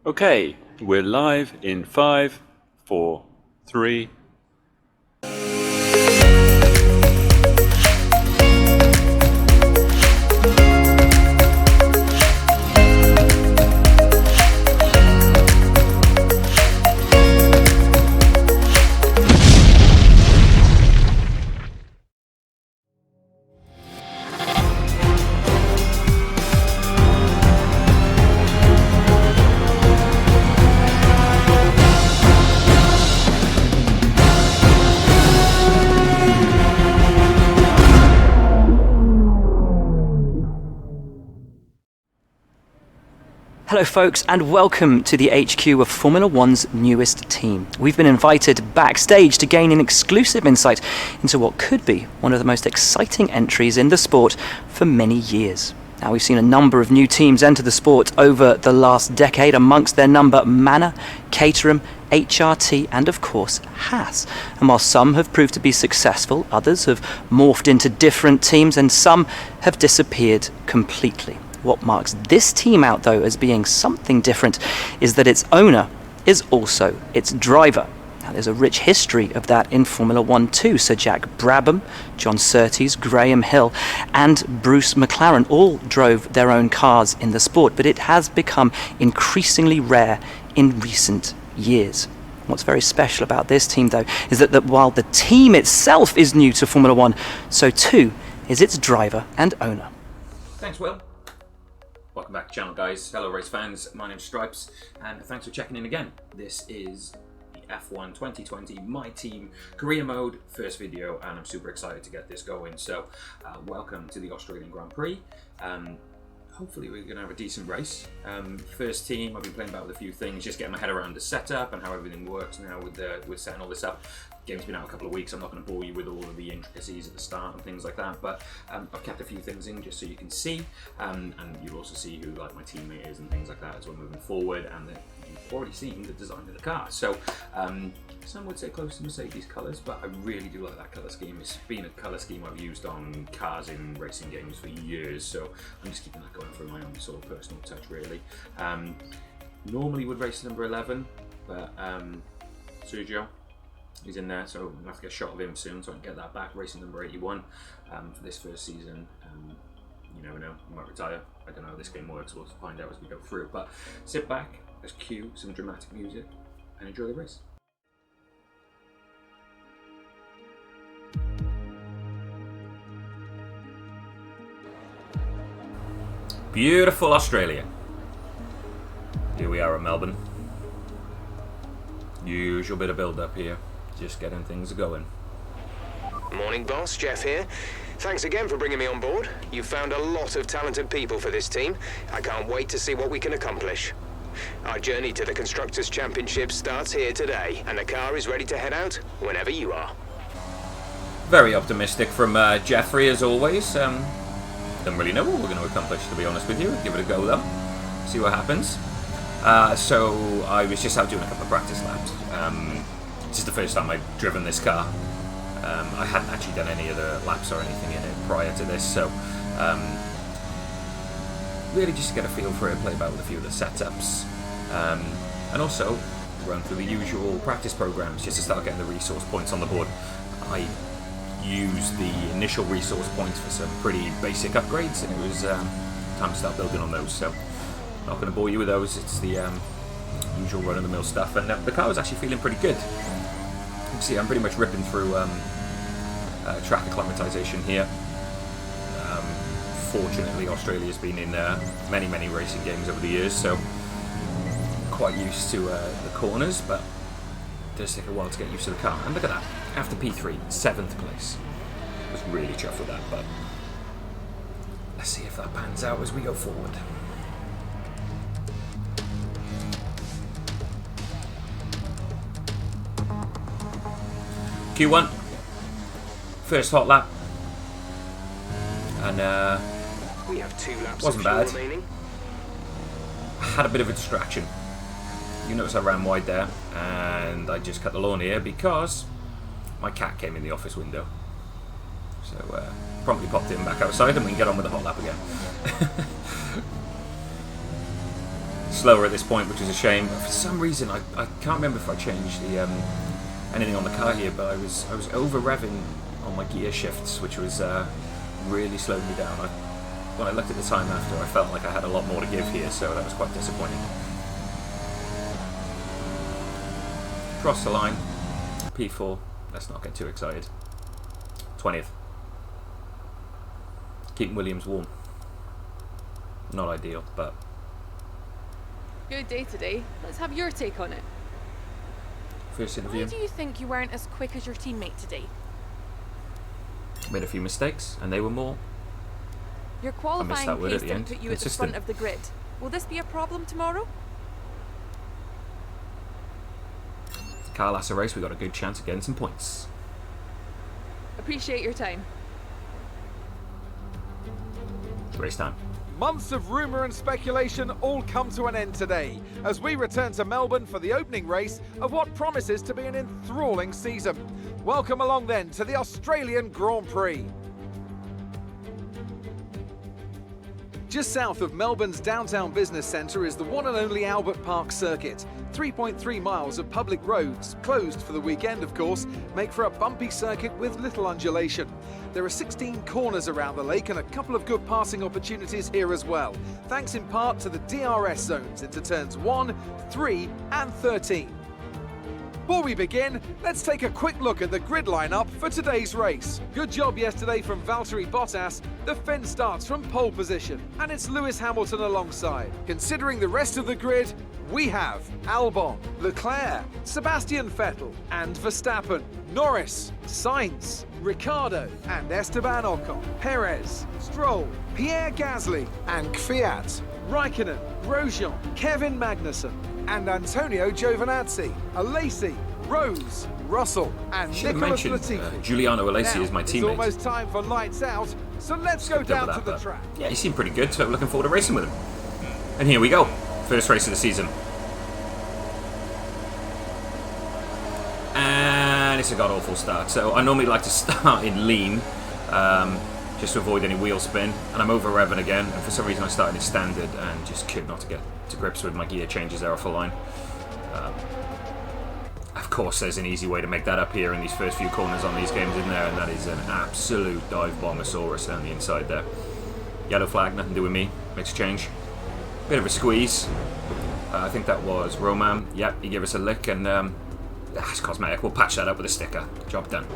Okay, we're live in 5, 4, 3. Hello folks, and welcome to the HQ of Formula One's newest team. We've been invited backstage to gain an exclusive insight into what could be one of the most exciting entries in the sport for many years. Now, we've seen a number of new teams enter the sport over the last decade, amongst their number Manor, Caterham, HRT and of course Haas. And while some have proved to be successful, others have morphed into different teams and some have disappeared completely. What marks this team out, though, as being something different is that its owner is also its driver. Now, there's a rich history of that in Formula One too. Sir Jack Brabham, John Surtees, Graham Hill and Bruce McLaren all drove their own cars in the sport, but it has become increasingly rare in recent years. What's very special about this team, though, is that while the team itself is new to Formula One, so too is its driver and owner. Thanks, Will. Welcome back to the channel, guys. Hello, race fans. My name's Stripes, and thanks for checking in again. This is the F1 2020 My Team Career Mode first video, and I'm super excited to get this going. So, welcome to the Australian Grand Prix. Hopefully we're going to have a decent race. First team, I've been playing about with a few things, just getting my head around the setup and how everything works now with setting all this up. Game's been out a couple of weeks, I'm not going to bore you with all of the intricacies at the start and things like that, but I've kept a few things in just so you can see, and you'll also see who like my teammate is and things like that as we're moving forward, and you've already seen the design of the car. So some would say close to Mercedes colours, but I really do like that colour scheme. It's been a colour scheme I've used on cars in racing games for years, so I'm just keeping that going for my own sort of personal touch, really. Normally would race number 11, but Sergio, he's in there, so I'm going to have to get a shot of him soon so I can get that back, racing number 81 for this first season. You never know, he might retire. I don't know how this game works, we'll find out as we go through. But sit back, let's cue some dramatic music and enjoy the race. Beautiful Australia. Here we are at Melbourne. Usual bit of build up here. Just getting things going. Morning, boss. Jeff here. Thanks again for bringing me on board. You've found a lot of talented people for this team. I can't wait to see what we can accomplish. Our journey to the Constructors' Championship starts here today, and the car is ready to head out whenever you are. Very optimistic from Jeffrey, as always. Don't really know what we're going to accomplish, to be honest with you. Give it a go, though. See what happens. So I was just out doing a couple of practice laps. This is the first time I've driven this car. I hadn't actually done any other laps or anything in it prior to this, so really just to get a feel for it, play about with a few of the setups, and also run through the usual practice programs just to start getting the resource points on the board. I used the initial resource points for some pretty basic upgrades, and it was time to start building on those, so not going to bore you with those. It's the usual run-of-the-mill stuff, and the car was actually feeling pretty good. You can see I'm pretty much ripping through track acclimatization here. Fortunately, Australia's been in many racing games over the years, so quite used to the corners, but it does take a while to get used to the car. And look at that, after P3, 7th place. I was really chuffed with that, but let's see if that pans out as we go forward. Q1, first hot lap, and We have 2 laps wasn't of fuel bad. remaining. I had a bit of a distraction. You notice I ran wide there, and I just cut the lawn here because my cat came in the office window. So promptly popped him back outside, and we can get on with the hot lap again. slower at this point, which is a shame. For some reason, I can't remember if I changed the anything on the car here, but I was over revving on my gear shifts, which was really slowed me down. When I looked at the time after, I felt like I had a lot more to give here, so that was quite disappointing. Cross the line, P4. Let's not get too excited. 20th. Keeping Williams warm. Not ideal, but Good day today. Let's have your take on it. first interview. Why do you think you weren't as quick as your teammate today? Made a few mistakes, and they were more. Your that qualifying word at pace the didn't end. put you at the Consistent. front of the grid. Will this be a problem tomorrow? Car last a race, we got a good chance of getting some points. Appreciate your time. Race time. Months of rumour and speculation all come to an end today as we return to Melbourne for the opening race of what promises to be an enthralling season. Welcome along then to the Australian Grand Prix. Just south of Melbourne's downtown business centre is the one and only Albert Park circuit. 3.3 miles of public roads, closed for the weekend of course, make for a bumpy circuit with little undulation. There are 16 corners around the lake and a couple of good passing opportunities here as well, thanks in part to the DRS zones into turns 1, 3 and 13. Before we begin, let's take a quick look at the grid lineup for today's race. Good job yesterday from Valtteri Bottas. The Finn starts from pole position, and it's Lewis Hamilton alongside. Considering the rest of the grid, we have Albon, Leclerc, Sebastian Vettel, and Verstappen, Norris, Sainz, Ricciardo, and Esteban Ocon, Perez, Stroll, Pierre Gasly, and Kvyat, Raikkonen, Grosjean, Kevin Magnussen, and Antonio Giovinazzi, Alesi, Rose, Russell, and Should have Nicholas mentioned Latifi. Giuliano Alesi Now, is my it's teammate. almost time for lights out, so let's go down to the track. Yeah, he seemed pretty good, so looking forward to racing with him. And here we go. First race of the season. And it's a god-awful start. So I normally like to start in lean, just to avoid any wheel spin. And I'm over revving again, and for some reason I started in standard and just could not get to grips with my gear changes there off the line. Of course, there's an easy way to make that up here in these first few corners on these games in there, and that is an absolute dive bombosaurus down the inside there. Yellow flag, nothing to do with me. Makes a change. Bit of a squeeze. I think that was Roman. Yep, he gave us a lick, and it's cosmetic. We'll patch that up with a sticker. Job done.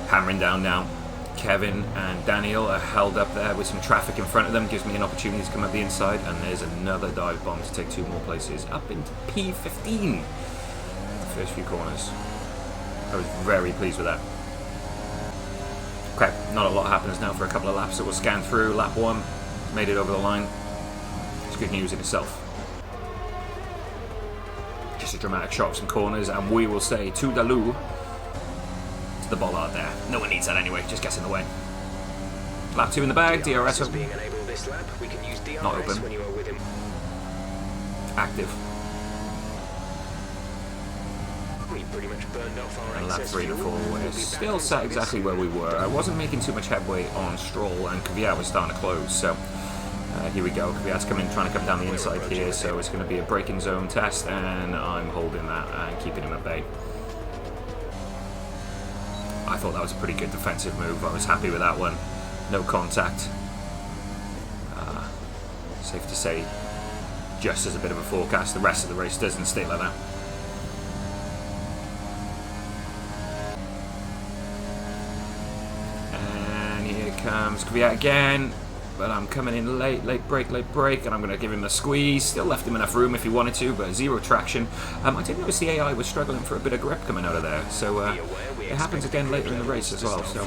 Hammering down now. Kevin and Daniel are held up there with some traffic in front of them. Gives me an opportunity to come up the inside, and there's another dive bomb to take 2 more places up into P15. The first few corners. I was very pleased with that. Okay, not a lot happens now for a couple of laps, so we'll scan through. Lap 1, made it over the line. It's good news in itself. Just a dramatic shot of some corners, and we will say Toodaloo to the bollard there. No one needs that anyway, just gets in the way. Lap 2 in the bag, DRS open. Being enabled this lap, we can use DRS Not open. when you are with him. Active. We pretty much burned off our And lap excess 3 to fuel. 4, We'll we're be back still on sat service exactly where we were. I wasn't making too much headway on Stroll, and Kvyat was starting to close, so here we go. Kvyat's trying to come down the inside here, so it's going to be a braking zone test, and I'm holding that and keeping him at bay. I thought that was a pretty good defensive move. I was happy with that one. No contact. Safe to say, just as a bit of a forecast, the rest of the race doesn't stay like that. And here comes Kvyat again. But I'm coming in late break, and I'm going to give him a squeeze. Still left him enough room if he wanted to, but zero traction. I did notice the AI was struggling for a bit of grip coming out of there, so it happens again later in the race as well, so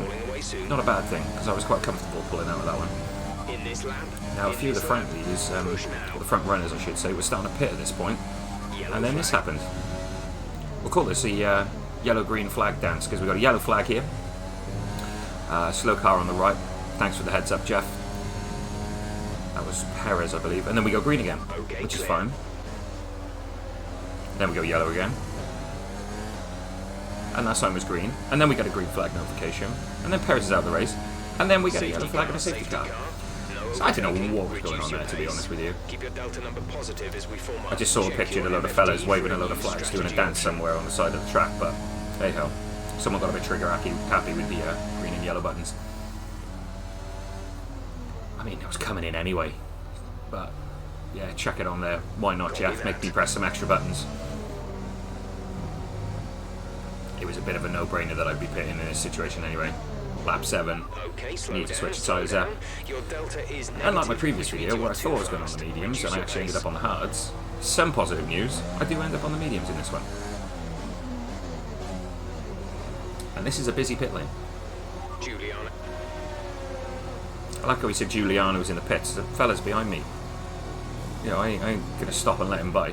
not a bad thing, because I was quite comfortable pulling out of that one. In this lap, Now a few of the front leaders, or the front runners I should say, were starting to pit at this point, and then this happened. We'll call this a yellow-green flag dance, because we've got a yellow flag here. Slow car on the right. Thanks for the heads up, Jeff. That was Perez, I believe. And then we go green again, which is fine. Then we go yellow again. And last time was green. And then we get a green flag notification. And then Perez is out of the race. And then we get a yellow flag and a safety car. So I don't know what was going on there, to be honest with you. Keep your delta number positive as we form I just saw a picture of a load of fellas waving a load of flags, doing a dance somewhere on the side of the track, but hey ho. Someone got a bit trigger happy with the green and yellow buttons. I mean, it was coming in anyway, but yeah, chuck it on there. Why not, Jeff? Make me press some extra buttons. It was a bit of a no-brainer that I'd be pitting in this situation anyway. Lap 7, need to switch the tyres out. Unlike my previous video where I thought I was going on the mediums and I actually ended up on the hards, some positive news, I do end up on the mediums in this one. And this is a busy pit lane. I like how he said Giuliano was in the pits. The fella's behind me. You know, I ain't going to stop and let him by.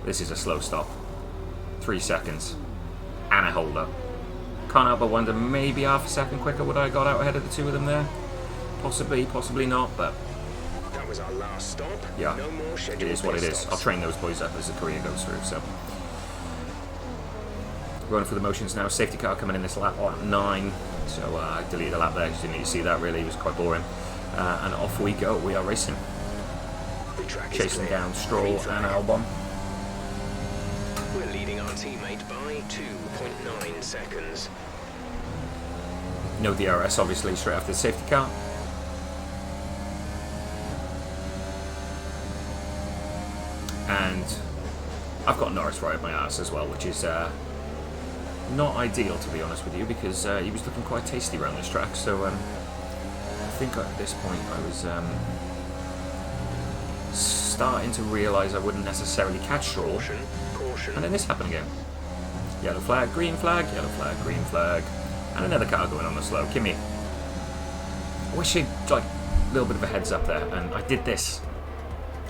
This is a slow stop. 3 seconds. And a hold up. Can't help but wonder, maybe half a second quicker would I have got out ahead of the two of them there? Possibly, possibly not, but that was our last stop. Yeah, no more it is what it is. I'll train those boys up as the career goes through, so. Going for the motions now. Safety car coming in this lap on 9. So I deleted the lap there, just didn't need to see that really, it was quite boring. And off we go, we are racing. Chasing down Stroll and Albon. We're leading our teammate by 2.9 seconds. No DRS obviously straight after the safety car. And I've got Norris right at my ass as well, which is not ideal to be honest with you, because he was looking quite tasty around this track. So I think at this point I was starting to realise I wouldn't necessarily catch Stroll. And then this happened again. Yellow flag, green flag, yellow flag, green flag. And another car going on the slow. Kimmy. I wish he'd like a little bit of a heads up there. And I did this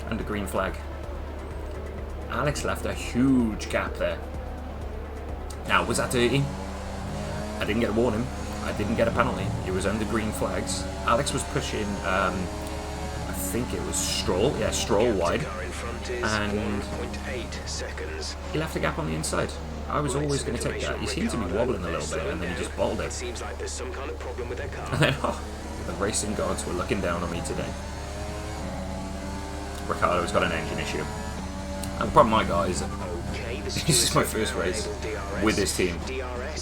under green flag. Alex left a huge gap there. Now, was that dirty? I didn't get a warning. I didn't get a penalty. It was under green flags. Alex was pushing, I think it was Stroll. Yeah, Stroll wide. And he left a gap on the inside. I was always going to take that. He seemed to be wobbling a little bit, and then he just bottled it. Seems like there's some kind of problem with their car. And then, oh, the racing gods were looking down on me today. Ricardo's got an engine issue. And the problem I got is, this is my first race with this team.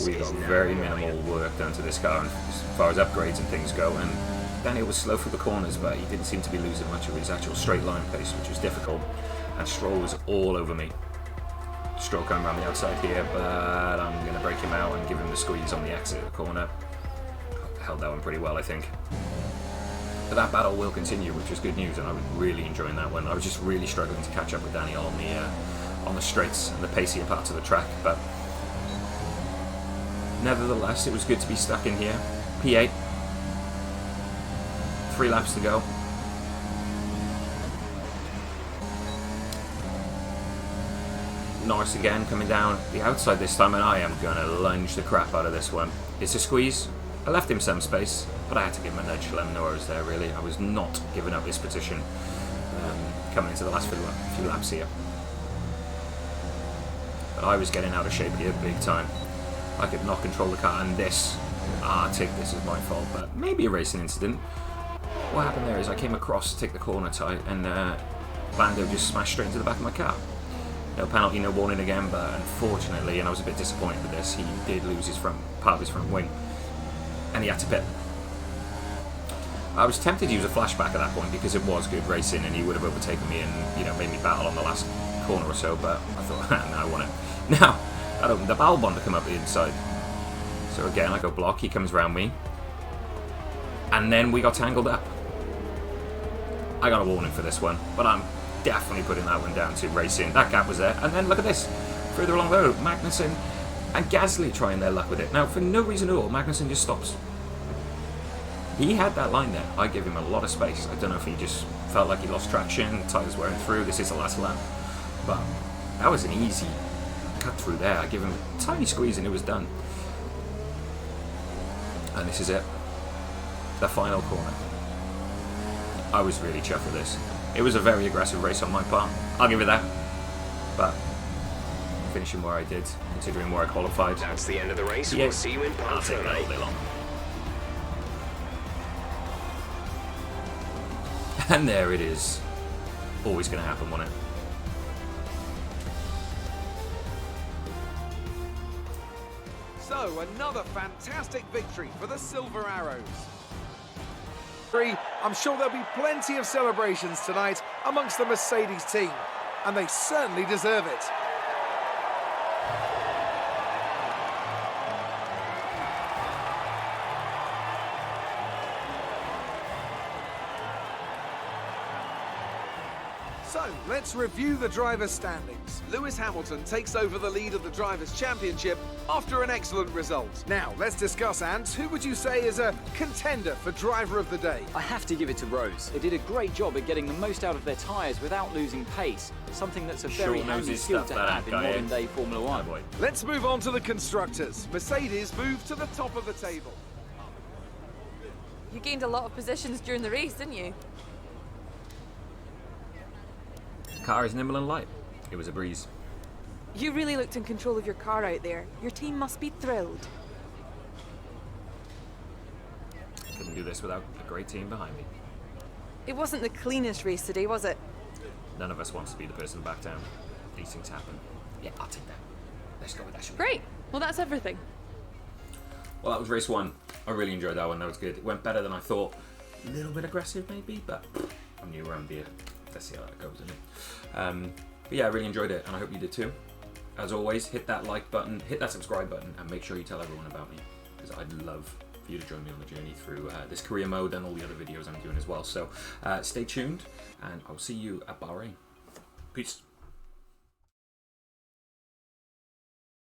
We got very minimal work done to this car as far as upgrades and things go. And Daniel was slow through the corners, but he didn't seem to be losing much of his actual straight line pace, which was difficult. And Stroll was all over me. Stroll coming around the outside here, but I'm going to break him out and give him the squeeze on the exit of the corner. Held that one pretty well, I think. But that battle will continue, which is good news, and I was really enjoying that one. I was just really struggling to catch up with Daniel on the straights and the pacier parts of the track, but nevertheless, it was good to be stuck in here. P8. 3 laps to go. Norris again coming down the outside this time, and I am going to lunge the crap out of this one. It's a squeeze. I left him some space, but I had to give him a nudge to let him know I was there, really. I was not giving up this position coming into the last few laps here. But I was getting out of shape here big time. I could not control the car, and this, take this is my fault, but maybe a racing incident. What happened there is I came across to take the corner tight, and Lando just smashed straight into the back of my car. No penalty, no warning again, but unfortunately, and I was a bit disappointed with this, he did lose his part of his front wing, and he had to pit. I was tempted to use a flashback at that point because it was good racing, and he would have overtaken me and made me battle on the last corner or so. But I thought, no, I want it. Now that opened up Albon to come up the inside. So again, I go block. He comes around me, and then we got tangled up. I got a warning for this one, but I'm definitely putting that one down to racing. That gap was there, and then look at this. Further along the road, Magnussen and Gasly trying their luck with it. Now, for no reason at all, Magnussen just stops. He had that line there. I give him a lot of space. I don't know if he just felt like he lost traction, tyres wearing through. This is the last lap. But that was an easy cut through there. I give him a tiny squeeze and it was done. And this is it. The final corner. I was really chuffed with this. It was a very aggressive race on my part. I'll give it that. But finishing where I did, considering where I qualified. That's the end of the race. Yeah. We'll see you in I'll part take that all 3. day long. And there it is. Always going to happen, wasn't it? So, another fantastic victory for the Silver Arrows. I'm sure there'll be plenty of celebrations tonight amongst the Mercedes team, and they certainly deserve it. So, let's review the drivers' standings. Lewis Hamilton takes over the lead of the Drivers' Championship after an excellent result. Now, let's discuss, Ant, who would you say is a contender for Driver of the Day? I have to give it to Rose. They did a great job at getting the most out of their tyres without losing pace, something that's a very Sure knows handy his skill stuff, to that have in guy, modern day Formula One. boy. Let's move on to the constructors. Mercedes moved to the top of the table. You gained a lot of positions during the race, didn't you? Car is nimble and light. It was a breeze. You really looked in control of your car out there. Your team must be thrilled. Couldn't do this without a great team behind me. It wasn't the cleanest race today, was it? None of us wants to be the person back down. These things happen. Yeah, I'll take that. Let's go with that, shall we? Great. Well, that's everything. Well, that was race one. I really enjoyed that one. That was good. It went better than I thought. A little bit aggressive, maybe, but I'm new around here. Let's see how that goes, isn't it? But yeah, I really enjoyed it, and I hope you did too. As always, hit that like button, hit that subscribe button, and make sure you tell everyone about me, because I'd love for you to join me on the journey through this career mode and all the other videos I'm doing as well. So stay tuned, and I'll see you at Bahrain. Peace.